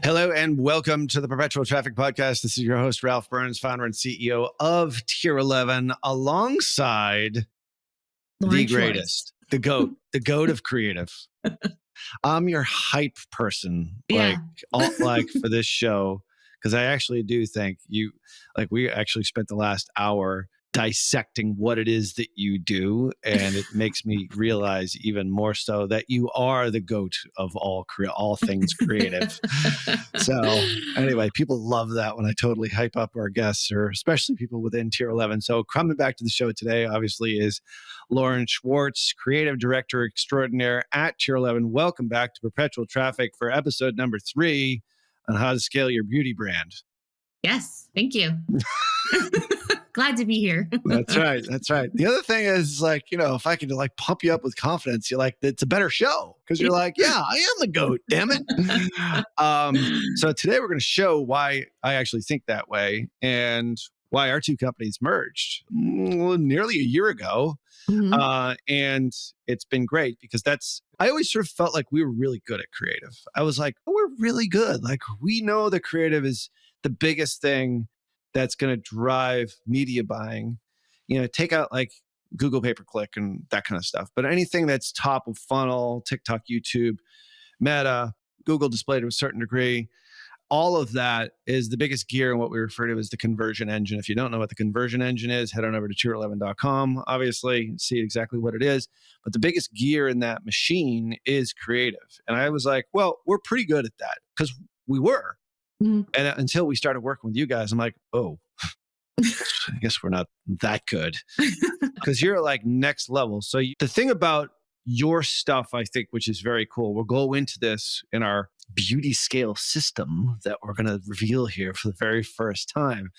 Hello and welcome to the Perpetual Traffic Podcast. This is your host, Ralph Burns, founder and CEO of Tier 11, alongside Lauren the Schwartz. greatest, the GOAT of creative. I'm your hype person, like for this show, because I actually do think you, like we actually spent the last hour dissecting what it is that you do, and it makes me realize even more so that you are the GOAT of all things creative. So anyway, people love that when I totally hype up our guests, or especially people within Tier 11. So coming back to the show today, obviously, is Lauren Schwartz, Creative Director Extraordinaire at Tier 11. Welcome back to Perpetual Traffic for episode number 3 on how to scale your beauty brand. Yes, thank you. Glad to be here. That's right. That's right. The other thing is, like, if I can like pump you up with confidence, you're like, it's a better show because you're like, yeah, I am the GOAT, damn it. So today we're going to show why I actually think that way and why our two companies merged nearly a year ago. Mhm. And it's been great because I always sort of felt like we were really good at creative. I was like, oh, we're really good. Like, we know that creative is the biggest thing that's going to drive media buying. Take out like Google pay-per-click and that kind of stuff. But anything that's top of funnel, TikTok, YouTube, Meta, Google Display to a certain degree, all of that is the biggest gear in what we refer to as the conversion engine. If you don't know what the conversion engine is, head on over to tier11.com, obviously, see exactly what it is. But the biggest gear in that machine is creative. And I was like, well, we're pretty good at that because we were. Mhm. And until we started working with you guys, I'm like, oh, I guess we're not that good because you're like next level. So the thing about your stuff, I think, which is very cool, we'll go into this in our beauty scale system that we're going to reveal here for the very first time,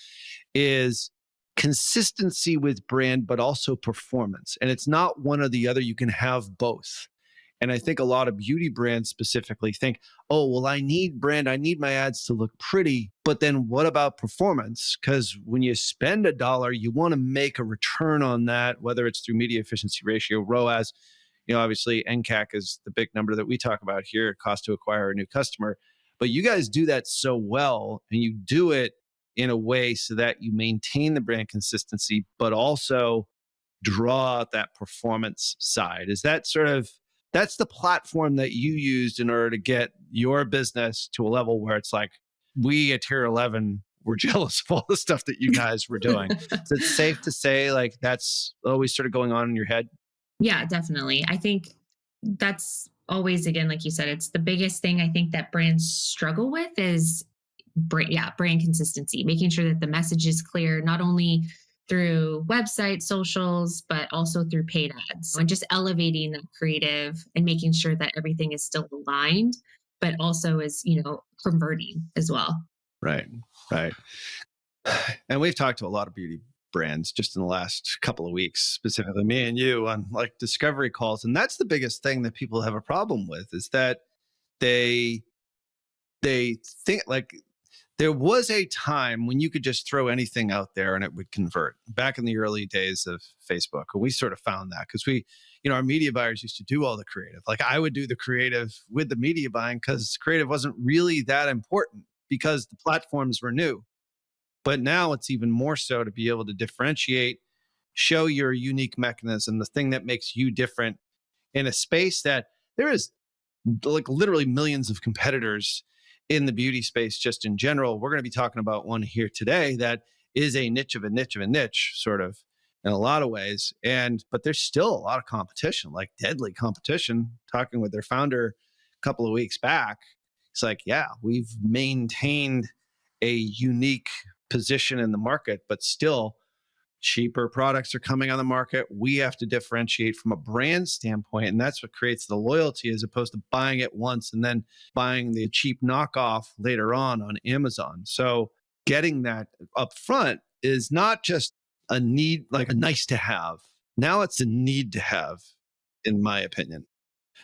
is consistency with brand, but also performance. And it's not one or the other. You can have both. And I think a lot of beauty brands specifically think, oh, well, I need my ads to look pretty, but then what about performance? Because when you spend $1, you want to make a return on that, whether it's through media efficiency ratio, ROAS. Obviously NCAC is the big number that we talk about here, cost to acquire a new customer. But you guys do that so well, and you do it in a way so that you maintain the brand consistency, but also draw out that performance side. Is that that's the platform that you used in order to get your business to a level where it's like, we at Tier 11 were jealous of all the stuff that you guys were doing. So it's safe to say like that's always sort of going on in your head? Yeah, definitely. I think that's always, again, like you said, it's the biggest thing I think that brands struggle with is brand consistency, making sure that the message is clear, not only through website, socials, but also through paid ads, and just elevating that creative and making sure that everything is still aligned, but also is, converting as well. Right. And we've talked to a lot of beauty brands just in the last couple of weeks, specifically me and you, on like discovery calls. And that's the biggest thing that people have a problem with, is that they think like there was a time when you could just throw anything out there and it would convert, back in the early days of Facebook. And we sort of found that because our media buyers used to do all the creative. Like, I would do the creative with the media buying because creative wasn't really that important because the platforms were new. But now it's even more so to be able to differentiate, show your unique mechanism, the thing that makes you different in a space that there is like literally millions of competitors in the beauty space just in general. We're going to be talking about one here today that is a niche of a niche of a niche, sort of, in a lot of ways. But there's still a lot of competition, like deadly competition. Talking with their founder a couple of weeks back, it's like, yeah, we've maintained a unique position in the market, but still cheaper products are coming on the market. We have to differentiate from a brand standpoint. And that's what creates the loyalty, as opposed to buying it once and then buying the cheap knockoff later on Amazon. So getting that up front is not just a need, like a nice to have. Now it's a need to have, in my opinion.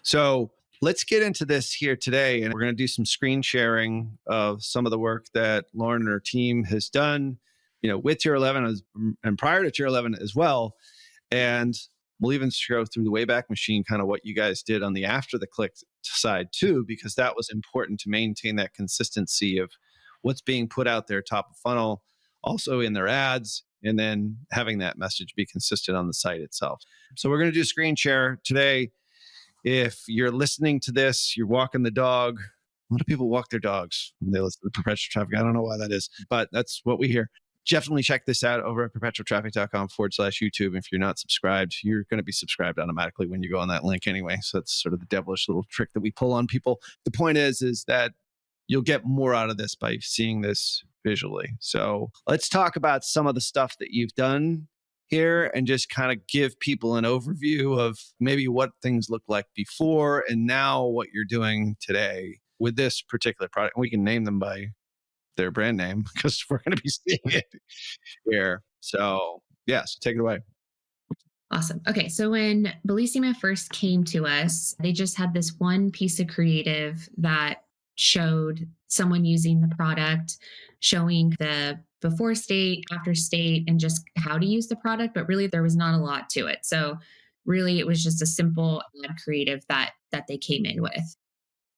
So let's get into this here today. And we're going to do some screen sharing of some of the work that Lauren and her team has done, with Tier 11 and prior to Tier 11 as well. And We'll even show through the Wayback Machine kind of what you guys did on the after the click side too, because that was important to maintain that consistency of what's being put out there top of funnel, also in their ads, and then having that message be consistent on the site itself. So we're going to do screen share today. If you're listening to this, you're walking the dog. A lot of people walk their dogs when they listen to perpetual traffic. I don't know why that is, but that's what we hear. Definitely check this out over at perpetualtraffic.com/YouTube. If you're not subscribed, you're going to be subscribed automatically when you go on that link anyway. So that's sort of the devilish little trick that we pull on people. The point is that you'll get more out of this by seeing this visually. So let's talk about some of the stuff that you've done here and just kind of give people an overview of maybe what things look like before and now what you're doing today with this particular product. We can name them by their brand name because we're going to be seeing it here. So yeah, so take it away. Awesome. Okay. So when Bellissima first came to us, they just had this one piece of creative that showed someone using the product, showing the before state, after state, and just how to use the product. But really, there was not a lot to it. So really, it was just a simple ad creative that they came in with.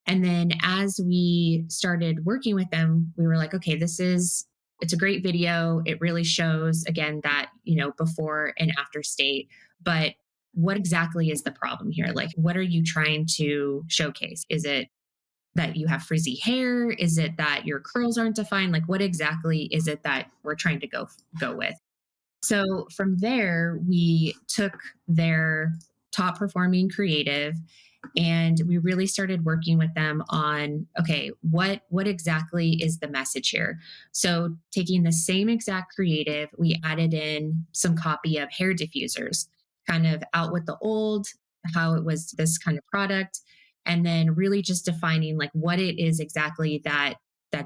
And then as we started working with them, we were like, okay, it's a great video. It really shows again that, before and after state, but what exactly is the problem here? Like, what are you trying to showcase? Is it that you have frizzy hair? Is it that your curls aren't defined? Like, what exactly is it that we're trying to go with? So from there, we took their top performing creative and we really started working with them on, okay, what exactly is the message here? So taking the same exact creative, we added in some copy of hair diffusers, kind of out with the old, how it was this kind of product, and then really just defining like what it is exactly that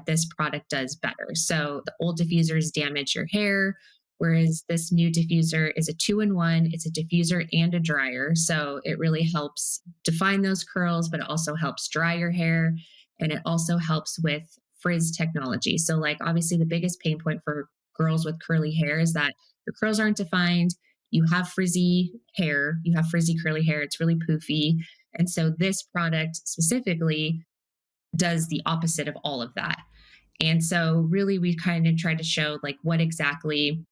this product does better. So the old diffusers damage your hair, whereas this new diffuser is a 2-in-1. It's a diffuser and a dryer. So it really helps define those curls, but it also helps dry your hair. And it also helps with frizz technology. So like obviously the biggest pain point for girls with curly hair is that your curls aren't defined. You have frizzy hair, you have frizzy curly hair. It's really poofy. And so this product specifically does the opposite of all of that. And so really we kind of tried to show like what exactly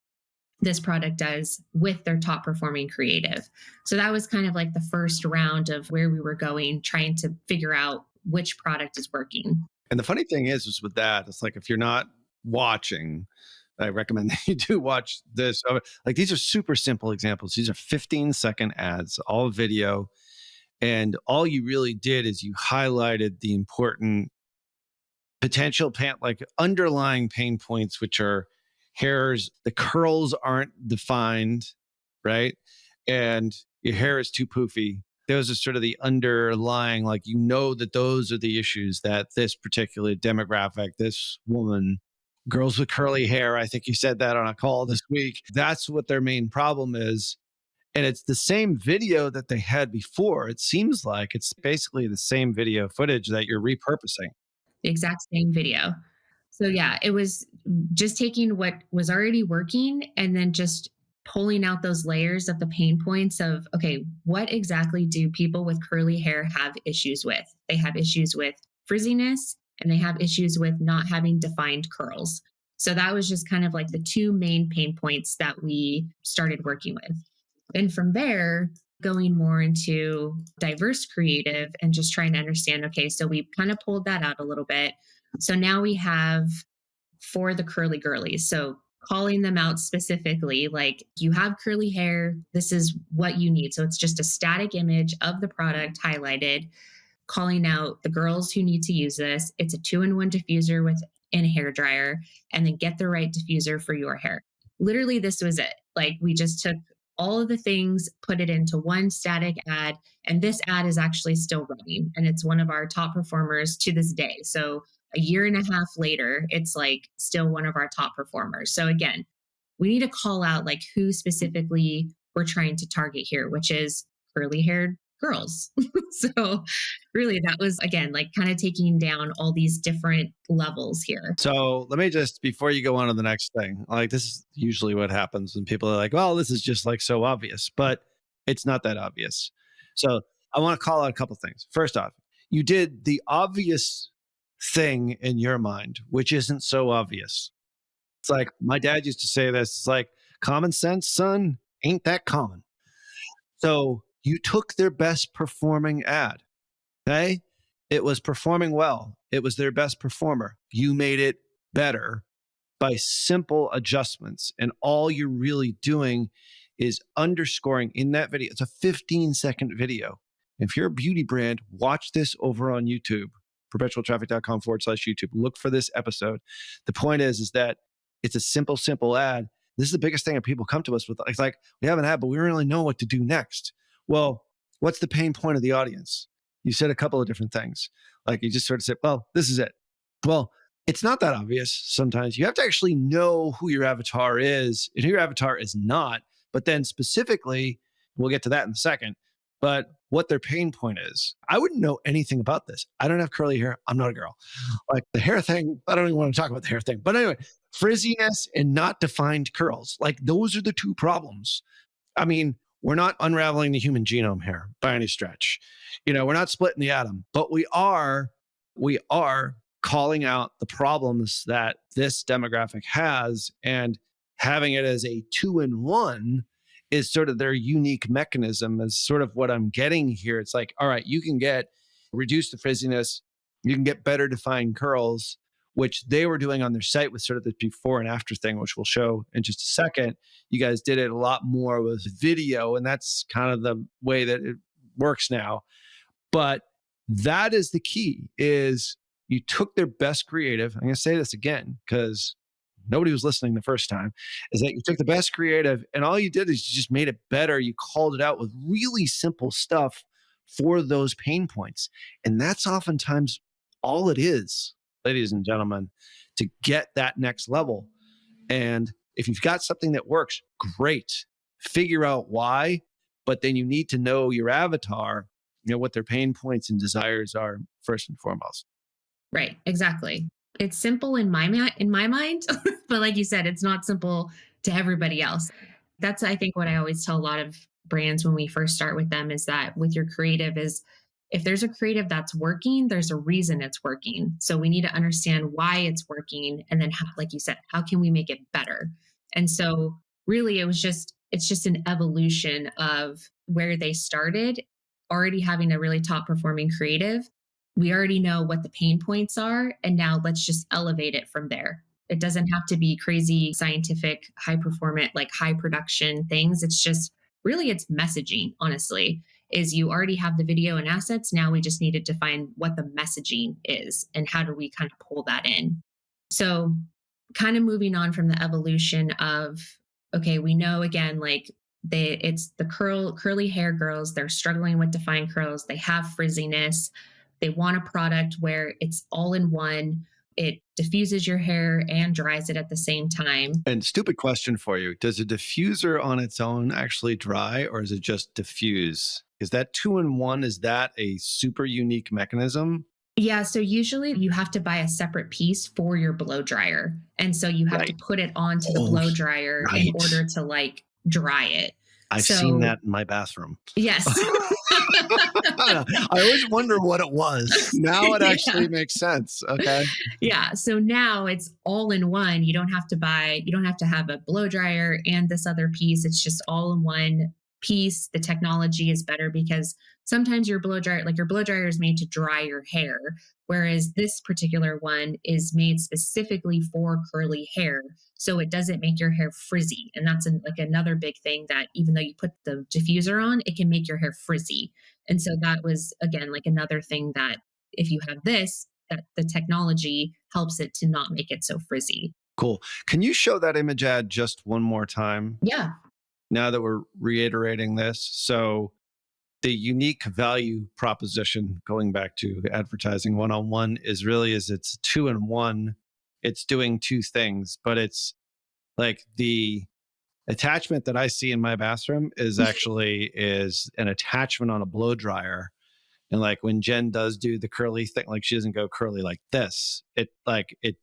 this product does with their top performing creative. So that was kind of like the first round of where we were going, trying to figure out which product is working. And the funny thing is with that, it's like if you're not watching, I recommend that you do watch this. Like these are super simple examples. These are 15-second ads, all video. And all you really did is you highlighted the important potential like underlying pain points, which are hairs, the curls aren't defined, right? And your hair is too poofy. Those are sort of the underlying, like, that those are the issues that this particular demographic, this woman, girls with curly hair, I think you said that on a call this week, that's what their main problem is. And it's the same video that they had before. It seems like it's basically the same video footage that you're repurposing. The exact same video. So yeah, it was just taking what was already working and then just pulling out those layers of the pain points of, okay, what exactly do people with curly hair have issues with? They have issues with frizziness and they have issues with not having defined curls. So that was just kind of like the two main pain points that we started working with. And from there, going more into diverse creative and just trying to understand, okay, so we kind of pulled that out a little bit. So now we have for the curly girlies. So calling them out specifically, like you have curly hair, this is what you need. So it's just a static image of the product highlighted, calling out the girls who need to use this. It's a 2-in-1 diffuser with in a hair dryer, and then get the right diffuser for your hair. Literally, this was it. Like we just took all of the things, put it into one static ad, and this ad is actually still running, and it's one of our top performers to this day. So a year and a half later, it's like still one of our top performers. So again, we need to call out like who specifically we're trying to target here, which is curly haired girls. So really that was again, like kind of taking down all these different levels here. So let me just, before you go on to the next thing, like this is usually what happens when people are like, well, this is just like so obvious. But It's not that obvious. So I want to call out a couple things. First off, you did the obvious thing in your mind, which isn't so obvious. It's like my dad used to say this. It's like common sense, son, ain't that common. So you took their best performing ad. Okay. It was performing well. It was their best performer. You made it better by simple adjustments. And all you're really doing is underscoring in that video. It's a 15-second video. If you're a beauty brand, watch this over on YouTube, perpetualtraffic.com/YouTube. Look for this episode. The point is that it's a simple ad. This is the biggest thing that people come to us with. It's like, we have an ad, but we don't really know what to do next. Well, what's the pain point of the audience? You said a couple of different things. Like you just sort of said, well, this is it. Well, it's not that obvious sometimes. You have to actually know who your avatar is and who your avatar is not. But then specifically, we'll get to that in a second, but what their pain point is. I wouldn't know anything about this. I don't have curly hair. I'm not a girl. Like the hair thing, I don't even want to talk about the hair thing. But anyway, frizziness and not defined curls. Like those are the two problems. I mean, we're not unraveling the human genome here by any stretch. We're not splitting the atom, but we are calling out the problems that this demographic has, and having it as a 2-in-1 is sort of their unique mechanism, is sort of what I'm getting here. It's like, all right, you can reduce the frizziness, you can get better defined curls, which they were doing on their site with sort of the before and after thing, which we'll show in just a second. You guys did it a lot more with video, and that's kind of the way that it works now. But that is the key, is you took their best creative. I'm going to say this again because nobody was listening the first time, is that you took the best creative and all you did is you just made it better. You called it out with really simple stuff for those pain points. And that's oftentimes all it is, ladies and gentlemen, to get that next level. And if you've got something that works, great. Figure out why, but then you need to know your avatar, what their pain points and desires are first and foremost. Right, exactly. It's simple in my mind, but like you said, it's not simple to everybody else. That's, I think, what I always tell a lot of brands when we first start with them, is that with your creative, is if there's a creative that's working, there's a reason it's working. So we need to understand why it's working, and then how, like you said, how can we make it better? And so really it's just an evolution of where they started, already having a really top performing creative. We already know what the pain points are, and now let's just elevate it from there. It doesn't have to be crazy scientific, high performant, like high production things. It's just really, it's messaging, honestly. Is you already have the video and assets. Now we just need to define what the messaging is and how do we kind of pull that in. So kind of moving on from the evolution of, okay, we know again, like it's the curly hair girls, they're struggling with defined curls, they have frizziness, they want a product where it's all in one, it diffuses your hair and dries it at the same time. And stupid question for you. Does a diffuser on its own actually dry, or is it just diffuse? Is that 2-in-1? Is that a super unique mechanism? Yeah, so usually you have to buy a separate piece for your blow dryer. And so you have to put it onto the blow dryer in order to like dry it. I've seen that in my bathroom. Yes. I always wonder what it was. Now it actually makes sense. Okay. Yeah. So now it's all in one. You don't have to have a blow dryer and this other piece. It's just all in one piece. The technology is better because sometimes your blow dryer is made to dry your hair, whereas this particular one is made specifically for curly hair. So it doesn't make your hair frizzy. And that's like another big thing, that even though you put the diffuser on, it can make your hair frizzy. And so that was, again, like another thing, that if you have this, that the technology helps it to not make it so frizzy. Cool. Can you show that image ad just one more time? Yeah. Now that we're reiterating this. So the unique value proposition, going back to advertising one-on-one, is it's 2-in-1. It's doing two things, but it's like the attachment that I see in my bathroom is an attachment on a blow dryer. And like when Jen does do the curly thing, like she doesn't go curly like this. It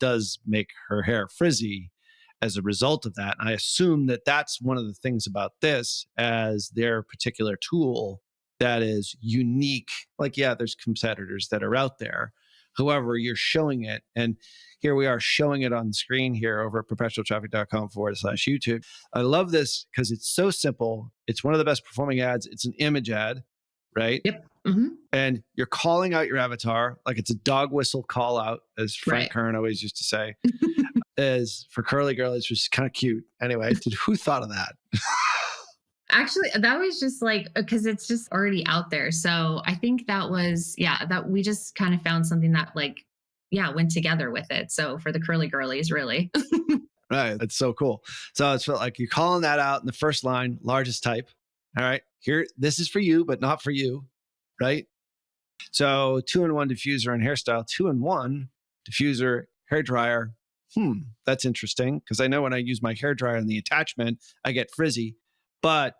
does make her hair frizzy. as a result of that. And I assume that that's one of the things about this as their particular tool that is unique. Like, yeah, there's competitors that are out there. However, you're showing it. And here we are showing it on the screen here over at perpetualtraffic.com/YouTube. I love this because it's so simple. It's one of the best performing ads. It's an image ad, right? Yep. Hmm. And you're calling out your avatar like it's a dog whistle call out, as Frank Right. Kern always used to say, is for curly girlies, which is kind of cute. Anyway, who thought of that? Actually, that was just like because it's just already out there. So I think that was, yeah, that we just kind of found something that like, yeah, went together with it. So for the curly girlies, really. Right. That's so cool. So it's like you're calling that out in the first line, largest type. All right. Here, this is for you, but not for you. Right. So 2-in-1 diffuser and hairstyle, 2-in-1 diffuser, hair dryer. That's interesting because I know when I use my hair dryer and the attachment, I get frizzy, but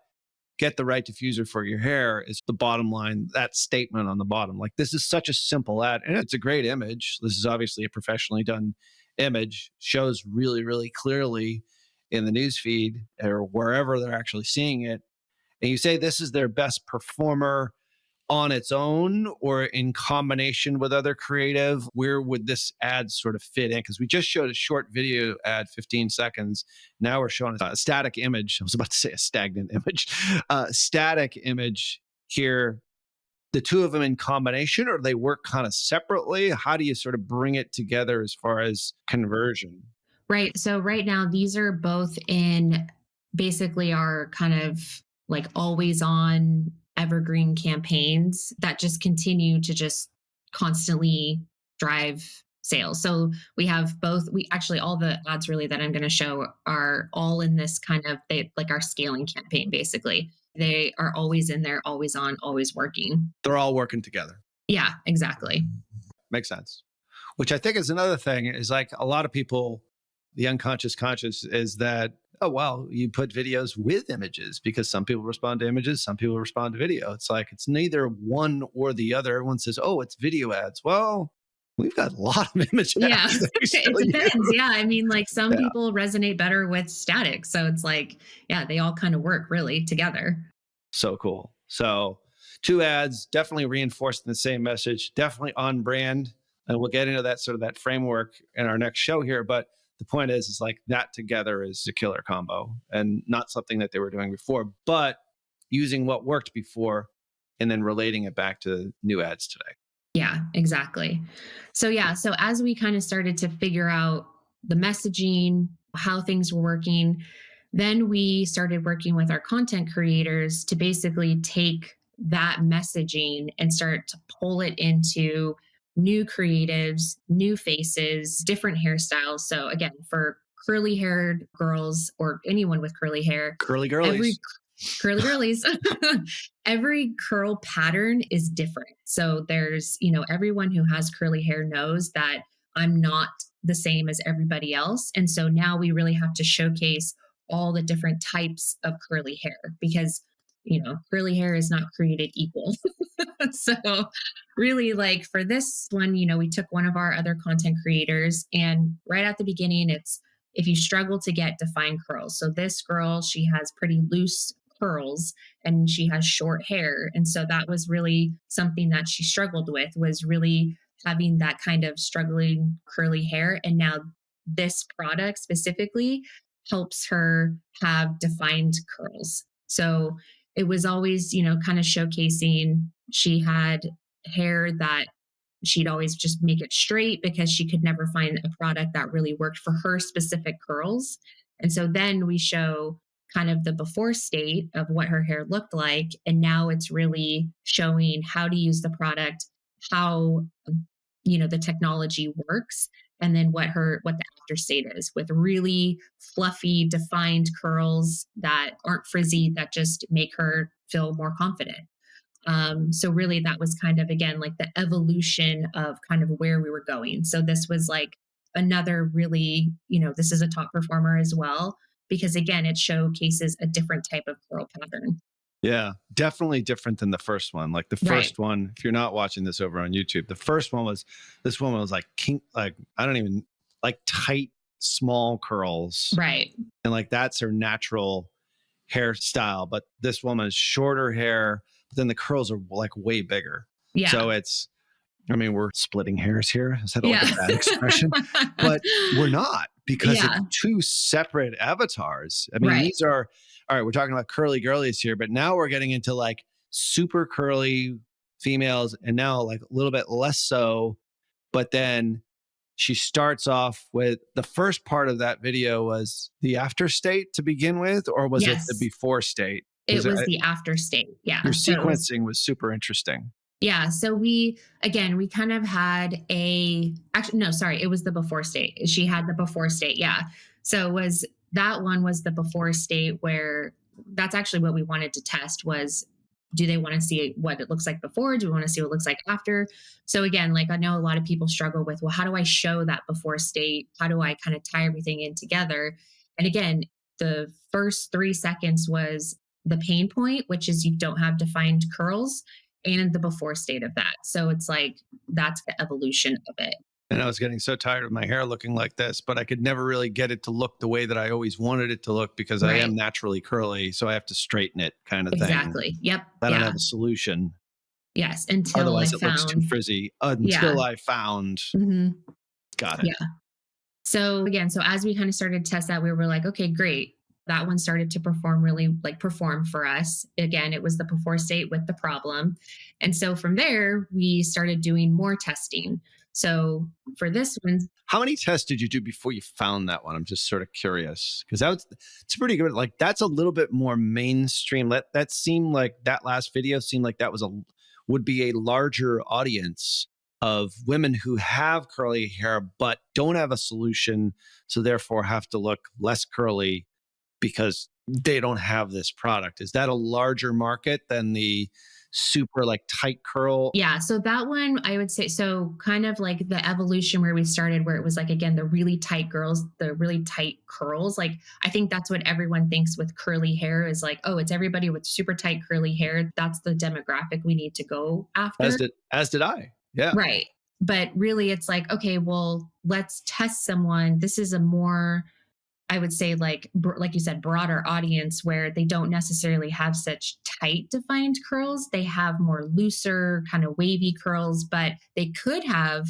get the right diffuser for your hair is the bottom line, that statement on the bottom. Like, this is such a simple ad and it's a great image. This is obviously a professionally done image, shows really, really clearly in the news feed or wherever they're actually seeing it. And you say this is their best performer on its own or in combination with other creative. Where would this ad sort of fit in? Because we just showed a short video ad, 15 seconds. Now we're showing a static image. I was about to say a stagnant image, static image here. The two of them in combination, or they work kind of separately? How do you sort of bring it together as far as conversion? Right. So right now, these are both in basically our kind of like always on evergreen campaigns that just continue to just constantly drive sales. So we have both, we actually, all the ads really that I'm going to show are all in this kind of, they like our scaling campaign, basically. They are always in there, always on, always working. They're all working together. Yeah, exactly. Makes sense. Which I think is another thing is like a lot of people, the unconscious conscious is that, oh, well, you put videos with images because some people respond to images, some people respond to video. It's like, it's neither one or the other. Everyone says, oh, it's video ads. Well, we've got a lot of image Yeah, ads that we still it depends. use. Yeah, I mean, like some Yeah, people resonate better with static. So it's like, yeah, they all kind of work really together. so cool. So two ads, definitely reinforcing the same message, definitely on brand. And we'll get into that sort of that framework in our next show here. But the point is like that together is a killer combo and not something that they were doing before, but using what worked before and then relating it back to new ads today. Yeah, exactly. So yeah, so as we kind of started to figure out the messaging, how things were working, then we started working with our content creators to basically take that messaging and start to pull it into new creatives, new faces, different hairstyles. So again, for curly haired girls or anyone with curly hair, Curly every girlies. curly girlies, every curl pattern is different. So there's, everyone who has curly hair knows that I'm not the same as everybody else. And so now we really have to showcase all the different types of curly hair because, curly hair is not created equal. So really like for this one, we took one of our other content creators and right at the beginning, it's if you struggle to get defined curls. So this girl, she has pretty loose curls and she has short hair. And so that was really something that she struggled with was really having that kind of struggling curly hair. And now this product specifically helps her have defined curls. So it was always, kind of showcasing she had hair that she'd always just make it straight because she could never find a product that really worked for her specific curls. And so then we show kind of the before state of what her hair looked like. And now it's really showing how to use the product, how, the technology works, and then what the after state is with really fluffy, defined curls that aren't frizzy, that just make her feel more confident. So really that was kind of again like the evolution of kind of where we were going. So this was like another really, this is a top performer as well, because again, it showcases a different type of curl pattern. Yeah, definitely different than the first one. Like the Right. first one, if you're not watching this over on YouTube, the first one was this woman was like kink, like I don't even like tight small curls Right. and like that's her natural hairstyle. But this woman's shorter hair, but then the curls are like way bigger. Yeah. So I mean, we're splitting hairs here. Is that like Yeah. a bad expression? But we're not because Yeah. it's two separate avatars. I mean, Right. these are, all right, we're talking about curly girlies here, but now we're getting into like super curly females and now like a little bit less so. But then she starts off with the first part of that video was the after state to begin with, or was it the Yes. before state? It Because was the after state. your Yeah. So it was sequencing was super interesting. yeah. So we kind of had actually, no, sorry, it was the before state. She had the before state. Yeah. So it was that one was the before state where that's actually what we wanted to test was do they want to see what it looks like before? Do we want to see what it looks like after? So again, like I know a lot of people struggle with, well, how do I show that before state? How do I kind of tie everything in together? And again, the first 3 seconds was the pain point, which is you don't have defined curls and the before state of that. So it's like that's the evolution of it. And I was getting so tired of my hair looking like this, but I could never really get it to look the way that I always wanted it to look because I Right. am naturally curly. So I have to straighten it kind of thing. Exactly. Yep. I don't Yeah. have a solution. Yes. Until I Otherwise, it looks too found, frizzy yeah. until I found, Hmm. got it. Yeah. So again, so as we kind of started to test that, we were like, okay, great. That one started to perform really like perform for us. Again, it was the before state with the problem. And so from there, we started doing more testing. So for this one, How many tests did you do before you found that one? I'm just sort of curious because it's pretty good. Like that's a little bit more mainstream. That seemed like that last video seemed like that would be a larger audience of women who have curly hair but don't have a solution, so therefore have to look less curly because they don't have this product. Is that a larger market than the super like tight curl? yeah, so that one I would say so kind of like the evolution where we started where it was like again the really tight girls, the really tight curls. Like I think that's what everyone thinks with curly hair is like, oh, it's everybody with super tight curly hair. That's the demographic we need to go after. As did I. Yeah. Right. But really it's like, okay, well, let's test someone. This is a more I would say like you said, broader audience where they don't necessarily have such tight defined curls. They have more looser, kind of wavy curls, but they could have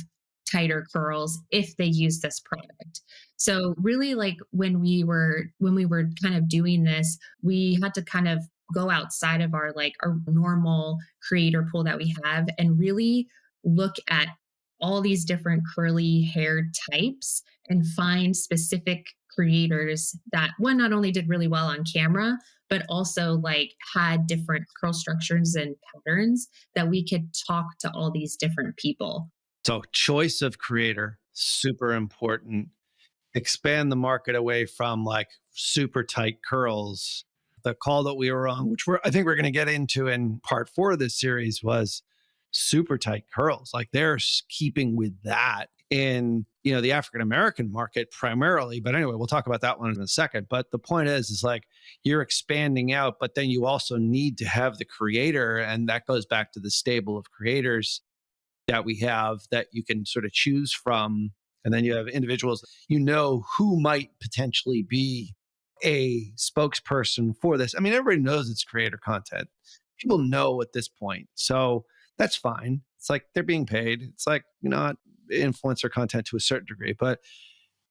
tighter curls if they use this product. So really like when we were kind of doing this, we had to kind of go outside of our normal creator pool that we have and really look at all these different curly hair types and find specific creators that one not only did really well on camera but also like had different curl structures and patterns that we could talk to all these different people. So choice of creator, super important. Expand the market away from like super tight curls. The call that we were on, which I think we're going to get into in part 4 of this series, was super tight curls. Like they're keeping with that in the African American market primarily. But anyway, we'll talk about that one in a second. But the point is like you're expanding out, but then you also need to have the creator, and that goes back to the stable of creators that we have that you can sort of choose from. And then you have individuals, who might potentially be a spokesperson for this. I mean, everybody knows it's creator content. People know at this point. So that's fine. It's like they're being paid. It's like, influencer content to a certain degree, but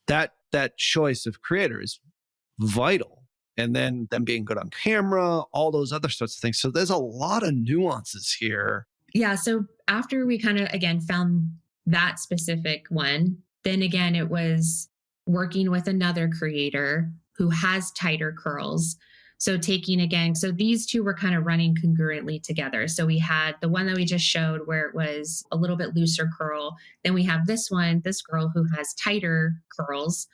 that choice of creator is vital. And then them being good on camera, all those other sorts of things. So there's a lot of nuances here. Yeah. So after we kind of again found that specific one, then again, it was working with another creator who has tighter curls. So so these two were kind of running congruently together. So we had the one that we just showed where it was a little bit looser curl. Then we have this girl who has tighter curls.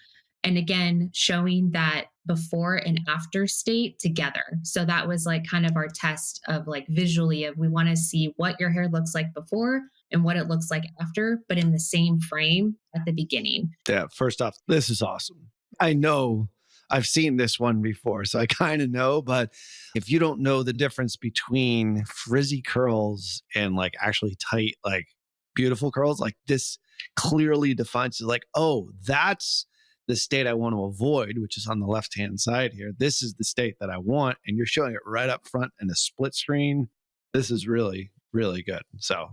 And again, showing that before and after state together. So that was like kind of our test of like visually of we want to see what your hair looks like before and what it looks like after, but in the same frame at the beginning. Yeah. First off, this is awesome. I know I've seen this one before, so I kind of know, but if you don't know the difference between frizzy curls and like actually tight, like beautiful curls, like this clearly defines it like, oh, that's the state I want to avoid, which is on the left-hand side here. This is the state that I want. And you're showing it right up front in a split screen. This is really, really good. So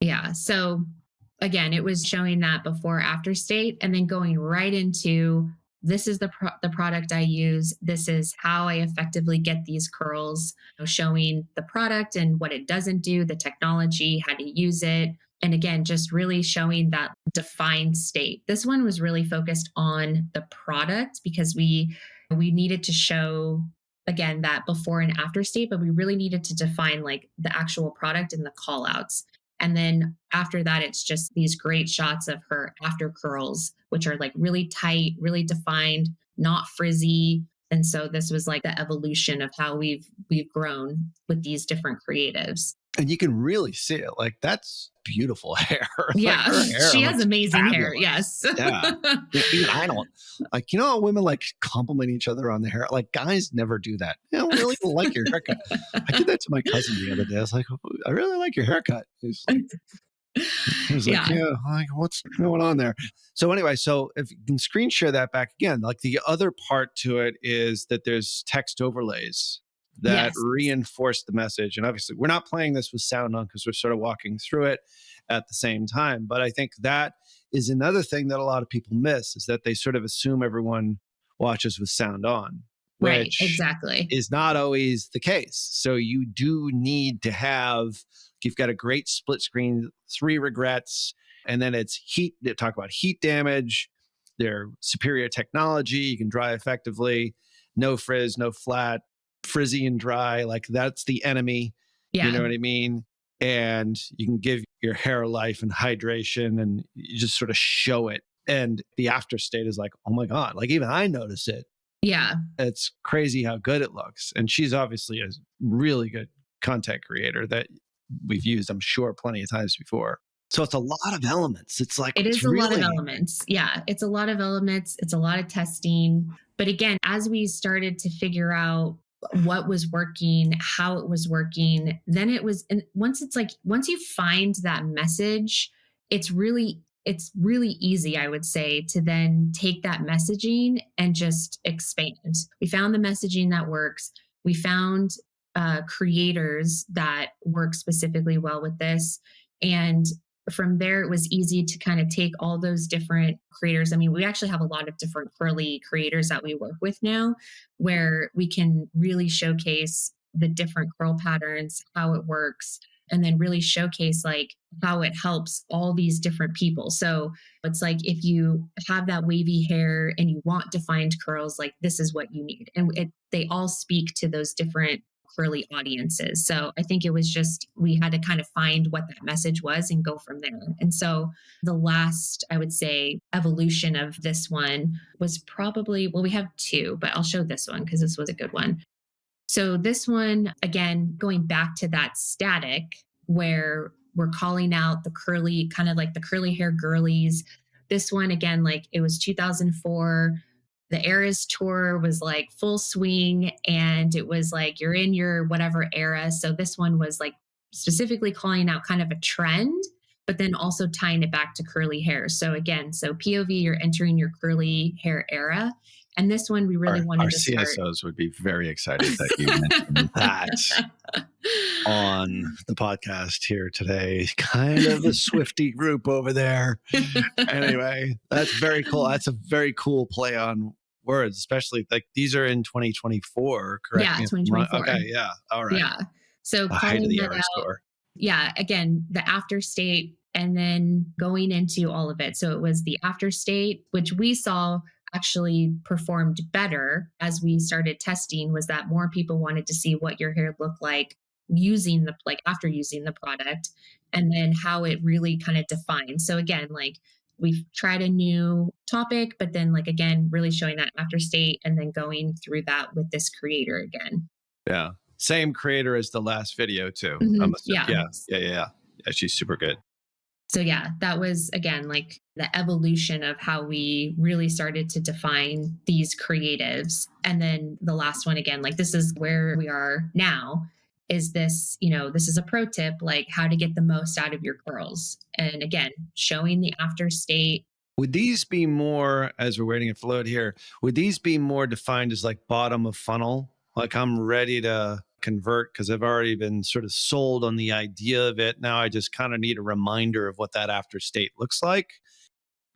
Yeah. So again, it was showing that before after state and then going right into this is the product I use. This is how I effectively get these curls, showing the product and what it doesn't do, the technology, how to use it. And again, just really showing that defined state. This one was really focused on the product because we needed to show again that before and after state, but we really needed to define like the actual product and the call outs. And then after that, it's just these great shots of her after curls, which are like really tight, really defined, not frizzy. And so this was like the evolution of how we've grown with these different creatives. and you can really see it. Like that's beautiful hair. Like Yeah, her hair she has looks amazing hair. fabulous. Yes. Yeah. Yeah, even I don't like, how women like compliment each other on the hair. Like guys never do that. Really like your haircut. I did that to my cousin the other day. I was like, "Oh, I really like your haircut." He was like, Yeah. yeah, like what's going on there? So anyway, so if you can screen share that back again, like the other part to it is that there's text overlays that Yes. reinforce the message. And obviously we're not playing this with sound on because we're sort of walking through it at the same time. But I think that is another thing that a lot of people miss is that they sort of assume everyone watches with sound on, Right. which Exactly. is not always the case. So you do need to have, you've got a great split screen, 3 regrets, and then it's heat. They talk about heat damage, their superior technology. You can dry effectively, no frizz, no flat, frizzy and dry. Like that's the enemy. You Yeah. know what I mean? And you can give your hair life and hydration and you just sort of show it. And the after state is like, oh my God, like even I notice it. Yeah. It's crazy how good it looks. And she's obviously a really good content creator that we've used, I'm sure, plenty of times before. So it's a lot of elements. It's like, It it's is a lot of really, elements. Yeah, it's a lot of elements. It's a lot of testing. But again, as we started to figure out what was working, how it was working, then it was, and once it's like, once you find that message, it's really easy, I would say, to then take that messaging and just expand. We found the messaging that works. We found creators that work specifically well with this. And from there, it was easy to kind of take all those different creators. I mean, we actually have a lot of different curly creators that we work with now, where we can really showcase the different curl patterns, how it works, and then really showcase like how it helps all these different people. So it's like if you have that wavy hair and you want defined curls, like this is what you need. And they all speak to those different curly audiences. So I think it was just, we had to kind of find what that message was and go from there. And so the last, I would say, evolution of this one was probably, well, we have 2, but I'll show this one because this was a good one. So this one, again, going back to that static where we're calling out the curly, kind of like the curly hair girlies. This one, again, like it was 2004. The Eras tour was like full swing and it was like you're in your whatever era. So this one was like specifically calling out kind of a trend, but then also tying it back to curly hair. So again, so POV, you're entering your curly hair era. And this one we really our wanted to start. CSOs would be very excited that you mentioned that on the podcast here today. Kind of a Swifty group over there. Anyway, that's very cool. That's a very cool play on words, especially like these are in 2024, correct Yeah, me if I'm wrong. 2024. Okay, yeah. All right. Yeah. So The height of calling the that Eras out. tour. Yeah, again, the after state and then going into all of it. So it was the after state, which we saw actually performed better as we started testing, was that more people wanted to see what your hair looked like using the, like after using the product, and then how it really kind of defined. So again, like we've tried a new topic, but then like again, really showing that after state and then going through that with this creator again. Yeah. Same creator as the last video too. Yeah. Yeah. She's super good. So yeah, that was again like the evolution of how we really started to define these creatives. And then the last one again, like this is where we are now. Is this, this is a pro tip, like how to get the most out of your curls. And again, showing the after state. Would these be more, as we're waiting for load here, would these be more defined as like bottom of funnel? Like I'm ready to convert because I've already been sort of sold on the idea of it. Now I just kind of need a reminder of what that after state looks like.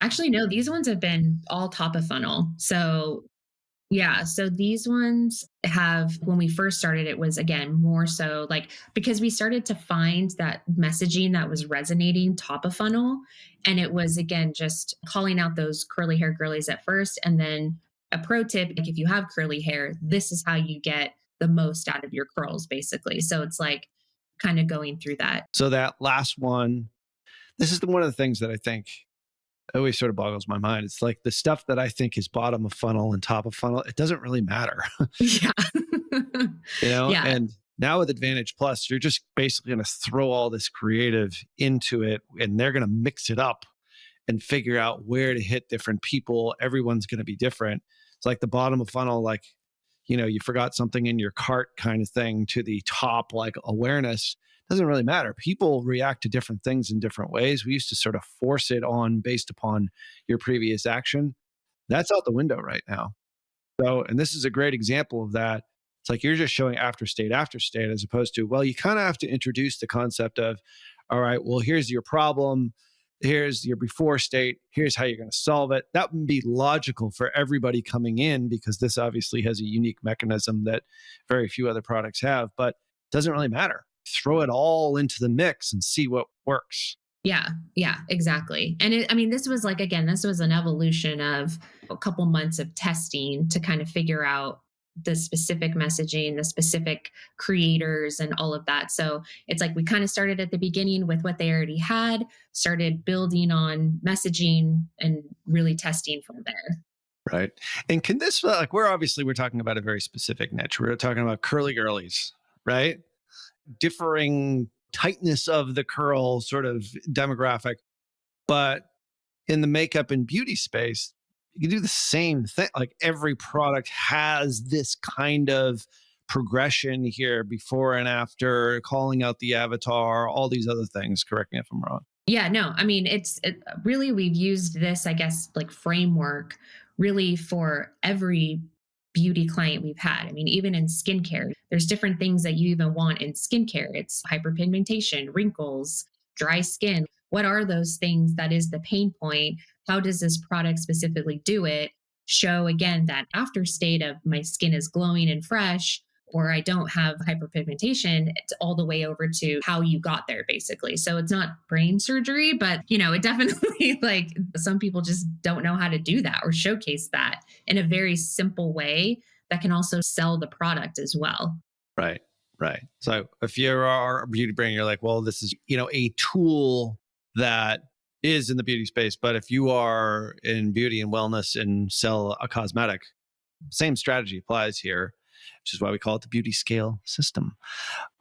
Actually, no, these ones have been all top of funnel. So yeah, so these ones have, when we first started, it was again more so like because we started to find that messaging that was resonating top of funnel. And it was again just calling out those curly hair girlies at first. And then a pro tip, like if you have curly hair, this is how you get the most out of your curls, basically. So it's like kind of going through that. So that last one, this is one of the things that I think always sort of boggles my mind. It's like the stuff that I think is bottom of funnel and top of funnel, it doesn't really matter, Yeah. Yeah. And now with Advantage Plus, you're just basically going to throw all this creative into it and they're going to mix it up and figure out where to hit different people. Everyone's going to be different. It's like the bottom of funnel, like, you forgot something in your cart kind of thing to the top, like awareness doesn't really matter. People react to different things in different ways. We used to sort of force it on based upon your previous action. That's out the window right now. So, and this is a great example of that. It's like you're just showing after state, as opposed to, well, you kind of have to introduce the concept of, all right, well, here's your problem. Here's your before state. Here's how you're going to solve it. That would be logical for everybody coming in because this obviously has a unique mechanism that very few other products have, but it doesn't really matter. Throw it all into the mix and see what works. Yeah, yeah, exactly. And I mean, this was like, again, this was an evolution of a couple months of testing to kind of figure out the specific messaging, the specific creators, and all of that. So it's like we kind of started at the beginning with what they already had, started building on messaging and really testing from there. Right. And can this, like, we're talking about a very specific niche. We're talking about curly girlies, right? Differing tightness of the curl sort of demographic. But in the makeup and beauty space, you can do the same thing. Like every product has this kind of progression here before and after, calling out the avatar, all these other things. Correct me if I'm wrong. Yeah, no, I mean, really, we've used this, I guess, like framework really for every beauty client we've had. I mean, even in skincare, there's different things that you even want in skincare. It's hyperpigmentation, wrinkles, dry skin. What are those things that is the pain point? How does this product specifically do it? Show again that after state of my skin is glowing and fresh, or I don't have hyperpigmentation, it's all the way over to how you got there, basically. So it's not brain surgery, but it definitely like some people just don't know how to do that or showcase that in a very simple way that can also sell the product as well. Right. Right. So if you are a beauty brand, you're like, well, this is, a tool that is in the beauty space. But if you are in beauty and wellness and sell a cosmetic, same strategy applies here, which is why we call it the beauty scale system,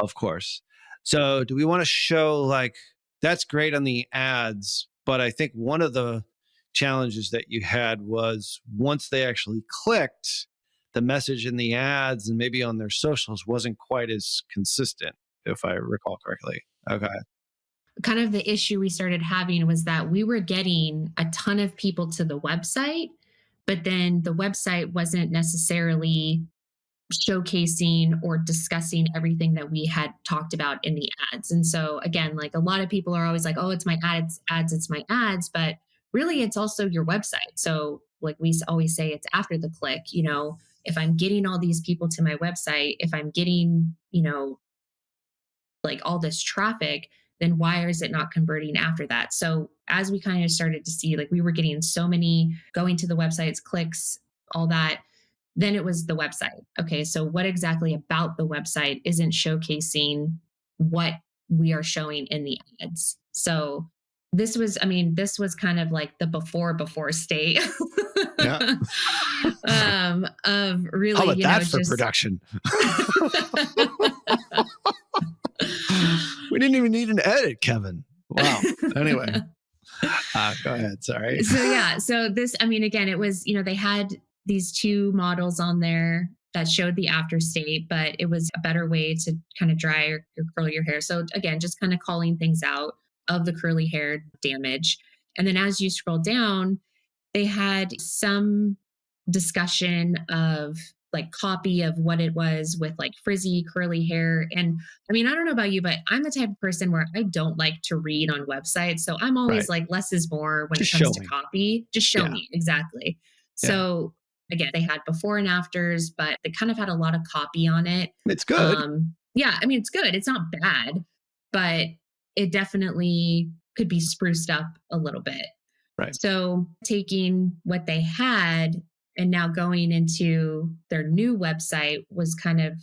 of course. So do we want to show like that's great on the ads, but I think one of the challenges that you had was once they actually clicked, the message in the ads and maybe on their socials wasn't quite as consistent, if I recall correctly. Okay. Kind of the issue we started having was that we were getting a ton of people to the website, but then the website wasn't necessarily showcasing or discussing everything that we had talked about in the ads. And so again, like a lot of people are always like, oh, it's my ads, it's my ads, but really it's also your website. So like we always say, it's after the click, if I'm getting all these people to my website, if I'm getting, like all this traffic, then why is it not converting after that? So as we kind of started to see, like we were getting so many going to the websites, clicks, all that, then it was the website. Okay, so what exactly about the website isn't showcasing what we are showing in the ads? So this was kind of like the before state Yeah. of How really, about that for just production? We didn't even need an edit, Kevin. Wow. Anyway, go ahead. Sorry. So yeah, so this, I mean, again, it was, they had these two models on there that showed the after state, but it was a better way to kind of dry or curl your hair. So again, just kind of calling things out of the curly hair damage. And then as you scroll down, They had some discussion of like copy of what it was with like frizzy curly hair. And I mean, I don't know about you, but I'm the type of person where I don't like to read on websites. So I'm always Right. like less is more when it Just comes show to me. copy. Just show Yeah. me exactly. Yeah. So again, they had before and afters, but they kind of had a lot of copy on it. It's good. Yeah, I mean, it's good. It's not bad, but it definitely could be spruced up a little bit. Right. So taking what they had and now going into their new website was kind of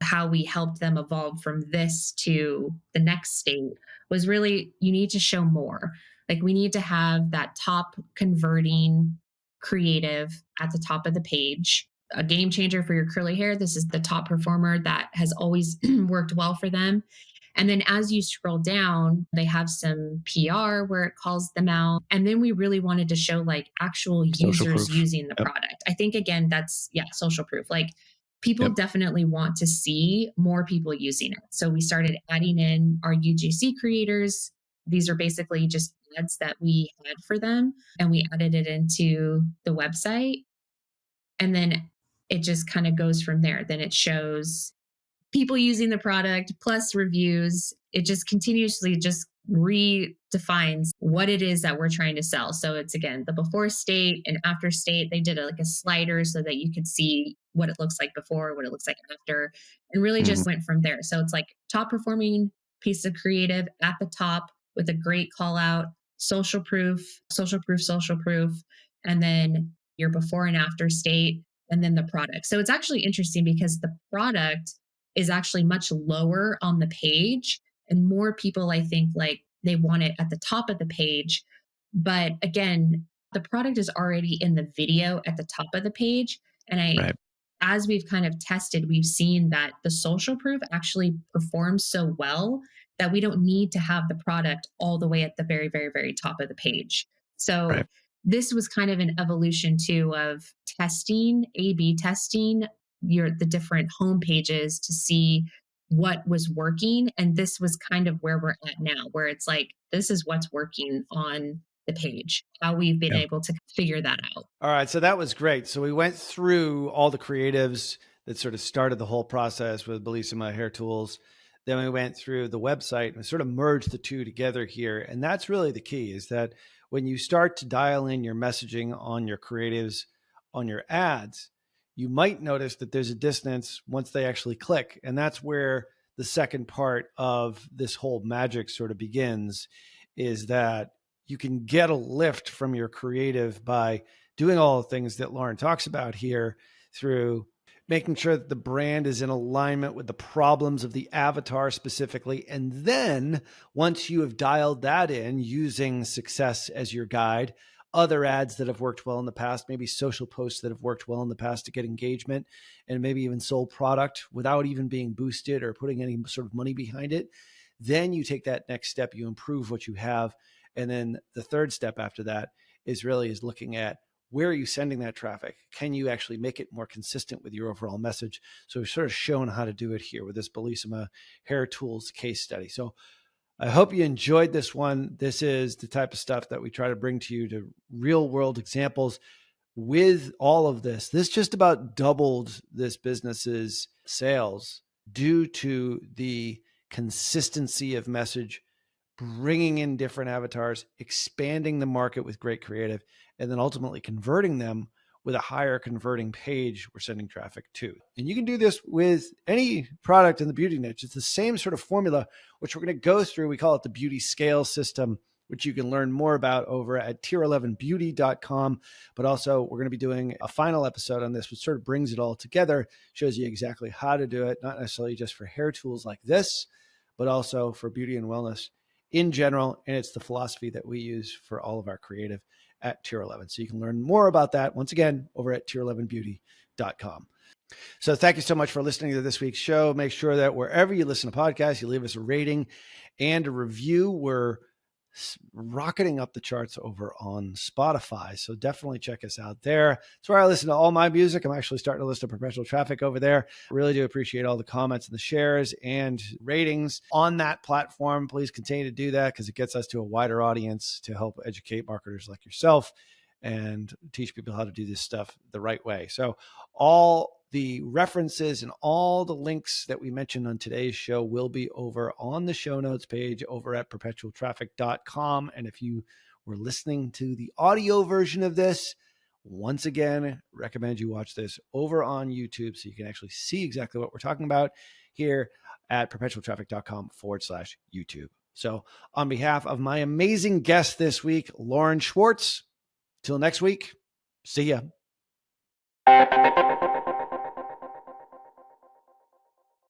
how we helped them evolve from this to the next state was really you need to show more. Like we need to have that top converting creative at the top of the page. A game changer for your curly hair. This is the top performer that has always worked well for them. And then as you scroll down, they have some PR where it calls them out. And then we really wanted to show like actual Social users proof. using the Yep. product. I think, again, that's, yeah, social proof. Like people Yep. definitely want to see more people using it. So we started adding in our UGC creators. These are basically just ads that we had for them, and we added it into the website. And then it just kind of goes from there. Then it shows people using the product plus reviews. It just continuously just redefines what it is that we're trying to sell. So it's, again, the before state and after state. They did like a slider so that you could see what it looks like before, what it looks like after, and really Mhm. just went from there. So it's like top performing piece of creative at the top with a great call out, social proof, social proof, social proof, and then your before and after state, and then the product. So it's actually interesting because the product is actually much lower on the page, and more people, I think, like they want it at the top of the page. But again, the product is already in the video at the top of the page. And Right. as we've kind of tested, we've seen that the social proof actually performs so well that we don't need to have the product all the way at the very, very, very top of the page. So Right. this was kind of an evolution too of testing, A/B testing the different home pages to see what was working. And this was kind of where we're at now, where it's like, this is what's working on the page, how we've been Yeah. able to figure that out. All right. So that was great. So we went through all the creatives that sort of started the whole process with Bellissima Hair Tools. Then we went through the website and sort of merged the two together here. And that's really the key, is that when you start to dial in your messaging on your creatives, on your ads, you might notice that there's a dissonance once they actually click. And that's where the second part of this whole magic sort of begins, is that you can get a lift from your creative by doing all the things that Lauren talks about here, through making sure that the brand is in alignment with the problems of the avatar specifically. And then once you have dialed that in, using success as your guide, other ads that have worked well in the past, maybe social posts that have worked well in the past to get engagement, and maybe even sold product without even being boosted or putting any sort of money behind it. Then you take that next step, you improve what you have. And then the third step after that is looking at, where are you sending that traffic? Can you actually make it more consistent with your overall message? So we've sort of shown how to do it here with this Bellissima Hair Tools case study. So I hope you enjoyed this one. This is the type of stuff that we try to bring to you, to real world examples. With all of this, this just about doubled this business's sales due to the consistency of message, bringing in different avatars, expanding the market with great creative, and then ultimately converting them with a higher converting page we're sending traffic to. And you can do this with any product in the beauty niche. It's the same sort of formula, which we're going to go through. We call it the beauty scale system, which you can learn more about over at tier11beauty.com. But also, we're going to be doing a final episode on this, which sort of brings it all together, shows you exactly how to do it, not necessarily just for hair tools like this, but also for beauty and wellness in general. And it's the philosophy that we use for all of our creative at Tier 11. So you can learn more about that once again over at tier11beauty.com. So thank you so much for listening to this week's show. Make sure that wherever you listen to podcasts, you leave us a rating and a review. We're rocketing up the charts over on Spotify, so definitely check us out there. It's where I listen to all my music. I'm actually starting to listen to Perpetual Traffic over there. Really do appreciate all the comments and the shares and ratings on that platform. Please continue to do that, because it gets us to a wider audience to help educate marketers like yourself and teach people how to do this stuff the right way. So all the references and all the links that we mentioned on today's show will be over on the show notes page over at perpetualtraffic.com. And if you were listening to the audio version of this, once again, recommend you watch this over on YouTube so you can actually see exactly what we're talking about here at perpetualtraffic.com/YouTube. So on behalf of my amazing guest this week, Lauren Schwartz, till next week, see ya.